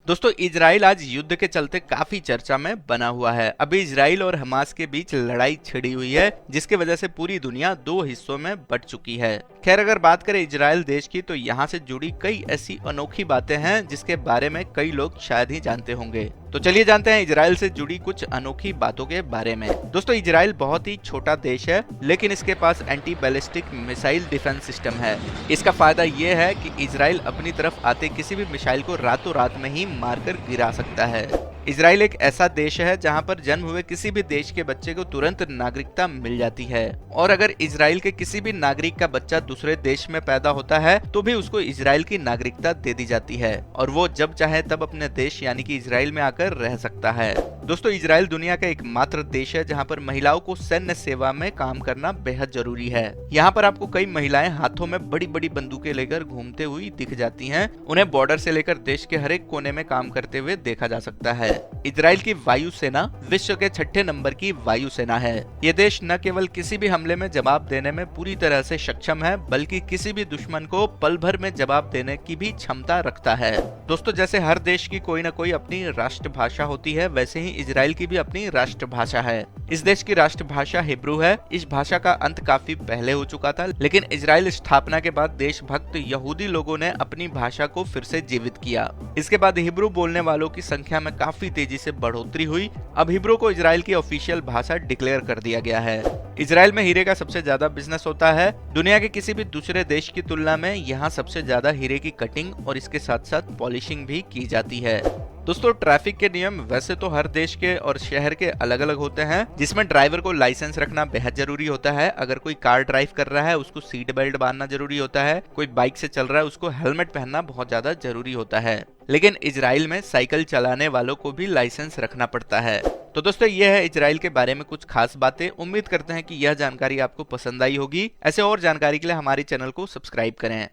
दोस्तों इजराइल आज युद्ध के चलते काफी चर्चा में बना हुआ है। अभी इजराइल और हमास के बीच लड़ाई छिड़ी हुई है, जिसके वजह से पूरी दुनिया दो हिस्सों में बंट चुकी है। खैर अगर बात करें इजराइल देश की, तो यहाँ से जुड़ी कई ऐसी अनोखी बातें हैं जिसके बारे में कई लोग शायद ही जानते होंगे। तो चलिए जानते हैं इजराइल से जुड़ी कुछ अनोखी बातों के बारे में। दोस्तों इजराइल बहुत ही छोटा देश है, लेकिन इसके पास anti ballistic missile defence system है। इसका फायदा ये है कि इजराइल अपनी तरफ आते किसी भी मिसाइल को रातों रात में ही मारकर गिरा सकता है। इजराइल एक ऐसा देश है जहां पर जन्म हुए किसी भी देश के बच्चे को तुरंत नागरिकता मिल जाती है, और अगर इजराइल के किसी भी नागरिक का बच्चा दूसरे देश में पैदा होता है तो भी उसको इजराइल की नागरिकता दे दी जाती है, और वो जब चाहे तब अपने देश यानी कि इजराइल में आकर रह सकता है। दोस्तों इजराइल दुनिया का एकमात्र देश है जहां पर महिलाओं को सैन्य सेवा में काम करना बेहद जरूरी है। यहाँ पर आपको कई महिलाएं हाथों में बड़ी बड़ी बंदूकें लेकर घूमते हुई दिख जाती हैं। उन्हें बॉर्डर से लेकर देश के हर एक कोने में काम करते हुए देखा जा सकता है। इजराइल की वायुसेना विश्व के 6ठे नंबर की वायुसेना है। ये देश न केवल किसी भी हमले में जवाब देने में पूरी तरह से सक्षम है, बल्कि किसी भी दुश्मन को पल भर में जवाब देने की भी क्षमता रखता है। दोस्तों जैसे हर देश की कोई न कोई अपनी राष्ट्रभाषा होती है, वैसे ही इजराइल की भी अपनी राष्ट्रभाषा है। इस देश की राष्ट्रभाषा हिब्रू है। इस भाषा का अंत काफी पहले हो चुका था, लेकिन इजराइल स्थापना के बाद देशभक्त यहूदी लोगों ने अपनी भाषा को फिर से जीवित किया। इसके बाद हिब्रू बोलने वालों की संख्या में काफी तेजी से बढ़ोतरी हुई। अब हिब्रू को इजराइल की ऑफिशियल भाषा डिक्लेयर कर दिया गया है। इजराइल में हीरे का सबसे ज्यादा बिजनेस होता है। दुनिया के किसी भी दूसरे देश की तुलना में यहाँ सबसे ज्यादा हीरे की कटिंग और इसके साथ साथ पॉलिशिंग भी की जाती है। दोस्तों ट्रैफिक के नियम वैसे तो हर देश के और शहर के अलग अलग होते हैं, जिसमें ड्राइवर को लाइसेंस रखना बेहद जरूरी होता है। अगर कोई कार ड्राइव कर रहा है उसको सीट बेल्ट बांधना जरूरी होता है। कोई बाइक से चल रहा है उसको हेलमेट पहनना बहुत ज्यादा जरूरी होता है। लेकिन इजराइल में साइकिल चलाने वालों को भी लाइसेंस रखना पड़ता है। तो दोस्तों ये है इजराइल के बारे में कुछ खास बातें। उम्मीद करते हैं कि यह जानकारी आपको पसंद आई होगी। ऐसे और जानकारी के लिए हमारे चैनल को सब्सक्राइब करें।